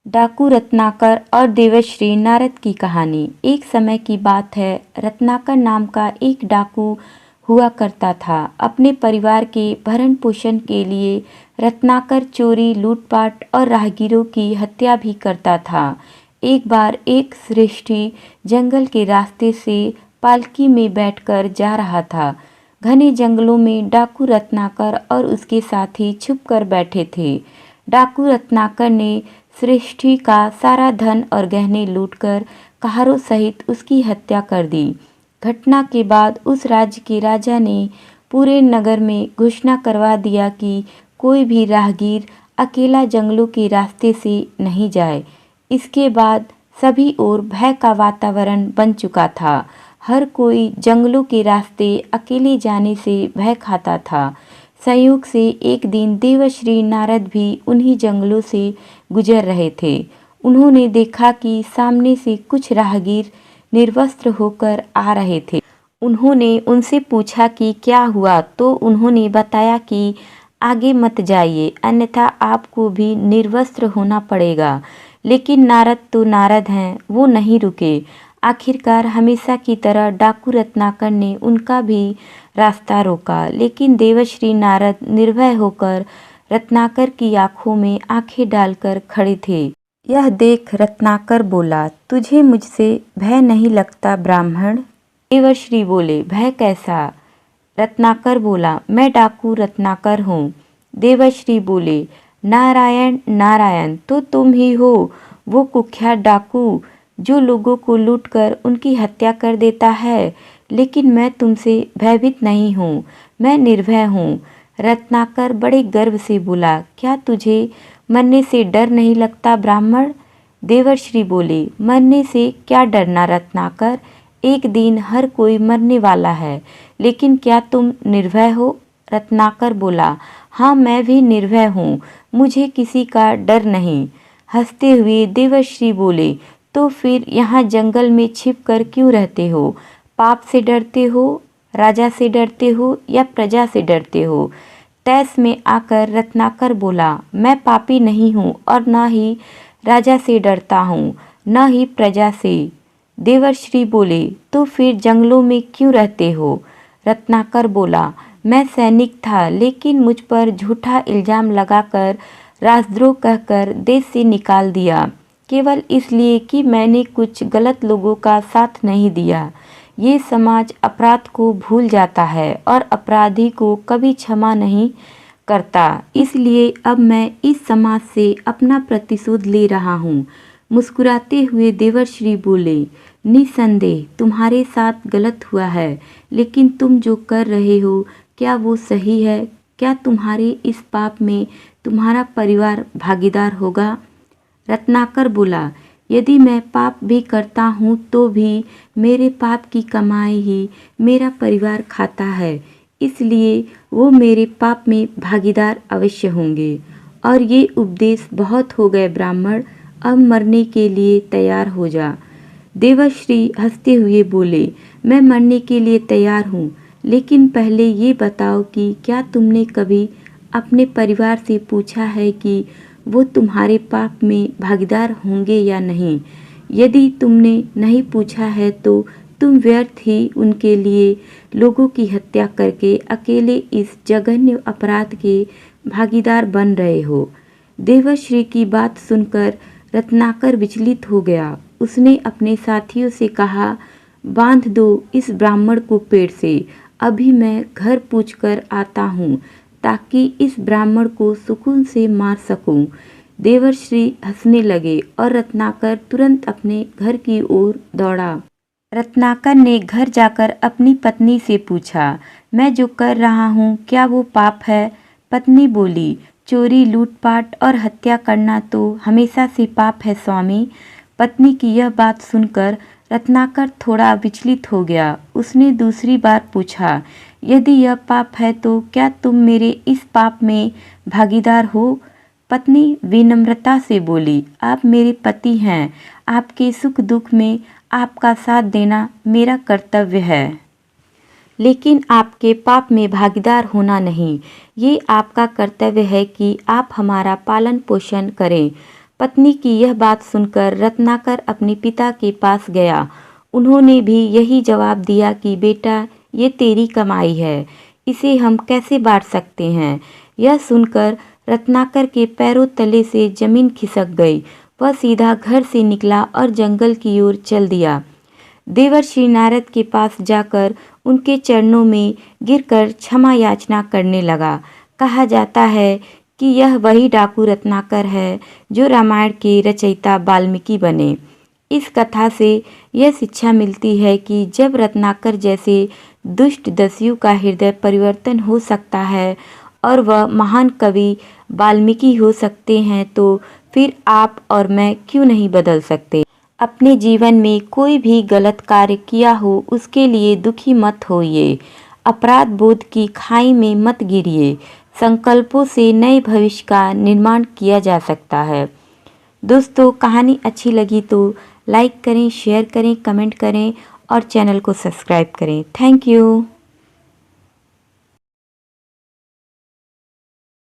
डाकू रत्नाकर और देवर्षि नारद की कहानी। एक समय की बात है, रत्नाकर नाम का एक डाकू हुआ करता था। अपने परिवार के भरण पोषण के लिए रत्नाकर चोरी, लूटपाट और राहगीरों की हत्या भी करता था। एक बार एक श्रेष्ठी जंगल के रास्ते से पालकी में बैठकर जा रहा था। घने जंगलों में डाकू रत्नाकर और उसके साथी छुपकर बैठे थे। डाकू रत्नाकर ने श्रेष्ठी का सारा धन और गहने लूटकर कहारों सहित उसकी हत्या कर दी। घटना के बाद उस राज्य के राजा ने पूरे नगर में घोषणा करवा दिया कि कोई भी राहगीर अकेला जंगलों के रास्ते से नहीं जाए। इसके बाद सभी ओर भय का वातावरण बन चुका था। हर कोई जंगलों के रास्ते अकेले जाने से भय खाता था। संयोग से एक दिन देवर्षि नारद भी उन्हीं जंगलों से गुजर रहे थे। उन्होंने देखा कि सामने से कुछ राहगीर निर्वस्त्र होकर आ रहे थे। उन्होंने उनसे पूछा कि क्या हुआ, तो उन्होंने बताया कि आगे मत जाइए, अन्यथा आपको भी निर्वस्त्र होना पड़ेगा। लेकिन नारद तो नारद हैं, वो नहीं रुके। आखिरकार हमेशा की तरह डाकू रत्नाकर ने उनका भी रास्ता रोका, लेकिन देवर्षि नारद निर्भय होकर रत्नाकर की आंखों में आंखें डालकर खड़े थे। यह देख रत्नाकर बोला, तुझे मुझसे भय नहीं लगता ब्राह्मण? देवर्षि बोले, भय कैसा? रत्नाकर बोला, मैं डाकू रत्नाकर हूँ। देवर्षि बोले, नारायण नारायण, तो तुम ही हो वो कुख्यात डाकू जो लोगों को लूटकर उनकी हत्या कर देता है। लेकिन मैं तुमसे भयभीत नहीं हूँ, मैं निर्भय हूँ। रत्नाकर बड़े गर्व से बोला, क्या तुझे मरने से डर नहीं लगता ब्राह्मण? देवर्षि बोले, मरने से क्या डरना रत्नाकर, एक दिन हर कोई मरने वाला है। लेकिन क्या तुम निर्भय हो? रत्नाकर बोला, हाँ मैं भी निर्भय हूँ, मुझे किसी का डर नहीं। हंसते हुए देवर्षि बोले, तो फिर यहाँ जंगल में छिपकर क्यों रहते हो? पाप से डरते हो, राजा से डरते हो या प्रजा से डरते हो? तैस में आकर रत्नाकर बोला, मैं पापी नहीं हूँ और न ही राजा से डरता हूँ, न ही प्रजा से। देवर्षि बोले, तो फिर जंगलों में क्यों रहते हो? रत्नाकर बोला, मैं सैनिक था, लेकिन मुझ पर झूठा इल्जाम लगाकर राजद्रोह कहकर देश से निकाल दिया, केवल इसलिए कि मैंने कुछ गलत लोगों का साथ नहीं दिया। ये समाज अपराध को भूल जाता है और अपराधी को कभी क्षमा नहीं करता। इसलिए अब मैं इस समाज से अपना प्रतिशोध ले रहा हूँ। मुस्कुराते हुए देवर्षि बोले, निसंदेह तुम्हारे साथ गलत हुआ है, लेकिन तुम जो कर रहे हो क्या वो सही है? क्या तुम्हारे इस पाप में तुम्हारा परिवार भागीदार होगा? रत्नाकर बोला, यदि मैं पाप भी करता हूँ तो भी मेरे पाप की कमाई ही मेरा परिवार खाता है, इसलिए वो मेरे पाप में भागीदार अवश्य होंगे। और ये उपदेश बहुत हो गए ब्राह्मण, अब मरने के लिए तैयार हो जा। देवर्षि हंसते हुए बोले, मैं मरने के लिए तैयार हूँ, लेकिन पहले ये बताओ कि क्या तुमने कभी अपने परिवार से पूछा है कि वो तुम्हारे पाप में भागीदार होंगे या नहीं? यदि तुमने नहीं पूछा है तो तुम व्यर्थ ही उनके लिए लोगों की हत्या करके अकेले इस जघन्य अपराध के भागीदार बन रहे हो। देवर्षि की बात सुनकर रत्नाकर विचलित हो गया। उसने अपने साथियों से कहा, बांध दो इस ब्राह्मण को पेड़ से, अभी मैं घर पूछकर आता हूँ ताकि इस ब्राह्मण को सुकून से मार सकूं। देवर्षि हंसने लगे और रत्नाकर तुरंत अपने घर की ओर दौड़ा। रत्नाकर ने घर जाकर अपनी पत्नी से पूछा, मैं जो कर रहा हूँ क्या वो पाप है? पत्नी बोली, चोरी, लूटपाट और हत्या करना तो हमेशा से पाप है स्वामी। पत्नी की यह बात सुनकर रत्नाकर थोड़ा विचलित हो गया। उसने दूसरी बार पूछा, यदि यह पाप है तो क्या तुम मेरे इस पाप में भागीदार हो? पत्नी विनम्रता से बोली, आप मेरे पति हैं, आपके सुख दुख में आपका साथ देना मेरा कर्तव्य है, लेकिन आपके पाप में भागीदार होना नहीं। ये आपका कर्तव्य है कि आप हमारा पालन पोषण करें। पत्नी की यह बात सुनकर रत्नाकर अपने पिता के पास गया। उन्होंने भी यही जवाब दिया कि बेटा, ये तेरी कमाई है, इसे हम कैसे बांट सकते हैं। यह सुनकर रत्नाकर के पैरों तले से जमीन खिसक गई। वह सीधा घर से निकला और जंगल की ओर चल दिया। देवर्षि नारद के पास जाकर उनके चरणों में गिरकर क्षमा याचना करने लगा। कहा जाता है कि यह वही डाकू रत्नाकर है जो रामायण के रचयिता वाल्मीकि बने। इस कथा से यह शिक्षा मिलती है कि जब रत्नाकर जैसे दुष्ट दस्यु का हृदय परिवर्तन हो सकता है और वह महान कवि वाल्मीकि हो सकते हैं, तो फिर आप और मैं क्यों नहीं बदल सकते। अपने जीवन में कोई भी गलत कार्य किया हो उसके लिए दुखी मत होइए, अपराध बोध की खाई में मत गिरिए। संकल्पों से नए भविष्य का निर्माण किया जा सकता है। दोस्तों, कहानी अच्छी लगी तो लाइक करें, शेयर करें, कमेंट करें और चैनल को सब्सक्राइब करें। Thank you.